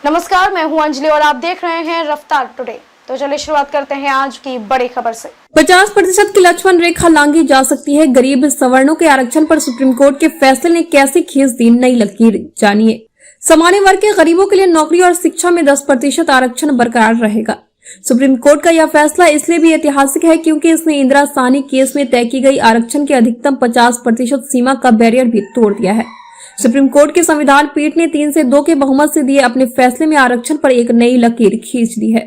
नमस्कार, मैं हूं अंजलि और आप देख रहे हैं रफ्तार टुडे। तो चलिए शुरुआत करते हैं आज की बड़ी खबर से। 50% की लक्ष्मण रेखा लांघी जा सकती है। गरीब सवर्णों के आरक्षण पर सुप्रीम कोर्ट के फैसले ने कैसे खींच दी नई लकीर, जानिए। सामान्य वर्ग के गरीबों के लिए नौकरी और शिक्षा में 10% आरक्षण बरकरार रहेगा। सुप्रीम कोर्ट का यह फैसला इसलिए भी ऐतिहासिक है क्योंकि इसने इंदिरा साहनी केस में तय की गई आरक्षण की अधिकतम 50% सीमा का बैरियर भी तोड़ दिया है। सुप्रीम कोर्ट की संविधान पीठ ने 3 से 2 के बहुमत से दिए अपने फैसले में आरक्षण पर एक नई लकीर खींच दी है।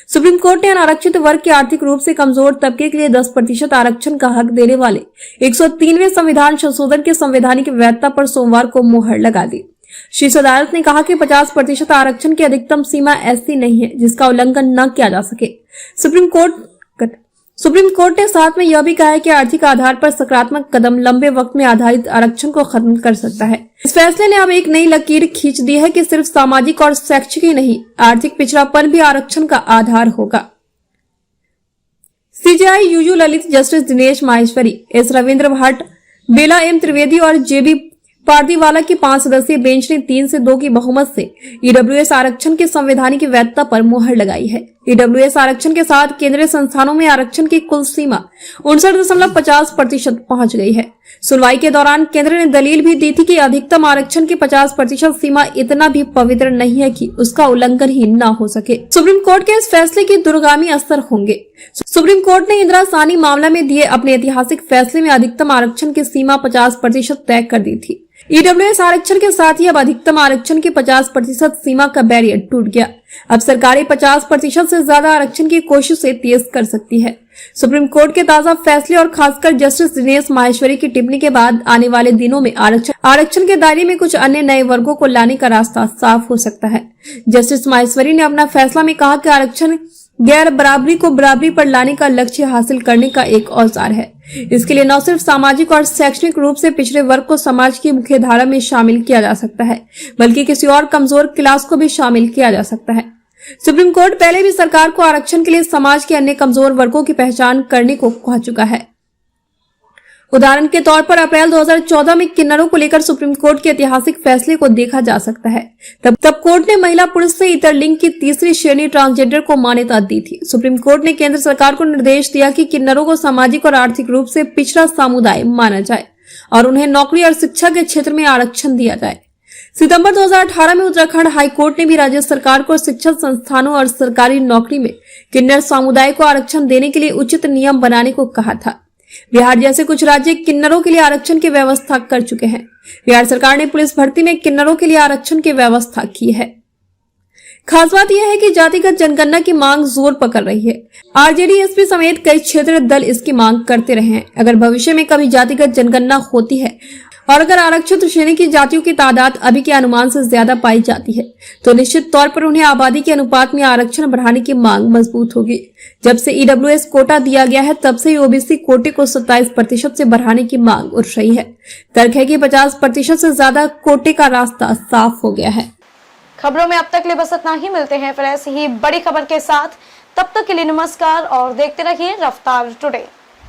सुप्रीम कोर्ट ने अनारक्षित वर्ग के आर्थिक रूप से कमजोर तबके के लिए 10% आरक्षण का हक देने वाले 103वें संविधान संशोधन के संवैधानिक वैधता पर सोमवार को मुहर लगा दी। शीर्ष अदालत ने कहा कि 50% आरक्षण की अधिकतम सीमा ऐसी नहीं है जिसका उल्लंघन न किया जा सके। सुप्रीम कोर्ट ने साथ में यह भी कहा है कि आर्थिक आधार पर सकारात्मक कदम लंबे वक्त में आधारित आरक्षण को खत्म कर सकता है। इस फैसले ने अब एक नई लकीर खींच दी है कि सिर्फ सामाजिक और शैक्षिक ही नहीं, आर्थिक पिछड़ापन भी आरक्षण का आधार होगा। CJI UU Lalit, justice Dinesh Maheshwari, S Ravindra Bhat, Bela M Trivedi और जेबी पारदीवाला की 5 सदस्यीय बेंच ने 3 से 2 की बहुमत से ईडब्ल्यूएस आरक्षण की संवैधानिक वैधता पर मुहर लगाई है। ईडब्ल्यूएस आरक्षण के साथ केंद्रीय संस्थानों में आरक्षण की कुल सीमा 59.50% पहुंच गई है। सुनवाई के दौरान केंद्र ने दलील भी दी थी कि अधिकतम आरक्षण की 50% सीमा इतना भी पवित्र नहीं है कि उसका उल्लंघन ही न हो सके। सुप्रीम कोर्ट के इस फैसले के दूरगामी असर होंगे। सुप्रीम कोर्ट ने इंदिरा साहनी मामला में दिए अपने ऐतिहासिक फैसले में अधिकतम आरक्षण की सीमा 50% तय कर दी थी। ईडब्ल्यूएस आरक्षण के साथ ही अब अधिकतम आरक्षण की 50% सीमा का बैरियर टूट गया। अब सरकारें 50% से ज्यादा आरक्षण की कोशिशें तेज कर सकती है। सुप्रीम कोर्ट के ताजा फैसले और खासकर जस्टिस दिनेश माहेश्वरी की टिप्पणी के बाद आने वाले दिनों में आरक्षण के दायरे में कुछ अन्य नए वर्गों को लाने का रास्ता साफ हो सकता है। जस्टिस माहेश्वरी ने अपना फैसला में कहा कि आरक्षण गैर बराबरी को बराबरी पर लाने का लक्ष्य हासिल करने का एक औजार है। इसके लिए न सिर्फ सामाजिक और शैक्षणिक रूप से पिछड़े वर्ग को समाज की मुख्य धारा में शामिल किया जा सकता है, बल्कि किसी और कमजोर क्लास को भी शामिल किया जा सकता है। सुप्रीम कोर्ट पहले भी सरकार को आरक्षण के लिए समाज के अन्य कमजोर वर्गों की पहचान करने को कह चुका है। उदाहरण के तौर पर अप्रैल 2014 में किन्नरों को लेकर सुप्रीम कोर्ट के ऐतिहासिक फैसले को देखा जा सकता है। तब कोर्ट ने महिला पुरुष से इतर लिंग की तीसरी श्रेणी ट्रांसजेंडर को मान्यता दी थी। सुप्रीम कोर्ट ने केंद्र सरकार को निर्देश दिया कि किन्नरों को सामाजिक और आर्थिक रूप से पिछड़ा समुदाय माना जाए और उन्हें नौकरी और शिक्षा के क्षेत्र में आरक्षण दिया जाए। सितंबर 2018 में उत्तराखंड हाईकोर्ट ने भी राज्य सरकार को शिक्षण संस्थानों और सरकारी नौकरी में किन्नर समुदाय को आरक्षण देने के लिए उचित नियम बनाने को कहा था। बिहार जैसे कुछ राज्य किन्नरों के लिए आरक्षण की व्यवस्था कर चुके हैं। बिहार सरकार ने पुलिस भर्ती में किन्नरों के लिए आरक्षण की व्यवस्था की है। खास बात यह है कि जातिगत जनगणना की मांग जोर पकड़ रही है। आरजेडी, एसपी समेत कई क्षेत्रीय दल इसकी मांग करते रहे हैं। अगर भविष्य में कभी जातिगत जनगणना होती है और अगर आरक्षित श्रेणी की जातियों की तादाद अभी के अनुमान से ज्यादा पाई जाती है तो निश्चित तौर पर उन्हें आबादी के अनुपात में आरक्षण बढ़ाने की मांग मजबूत होगी। जब से ईडब्ल्यूएस कोटा दिया गया है तब से ओबीसी कोटे को 27% से बढ़ाने की मांग उठ रही है। तर्क है कि 50% से ज्यादा कोटे का रास्ता साफ हो गया है। खबरों में अब तक ले बस इतना ही। मिलते हैं फिर ऐसी ही बड़ी खबर के साथ। तब तक के लिए नमस्कार और देखते रहिए रफ्तार टुडे।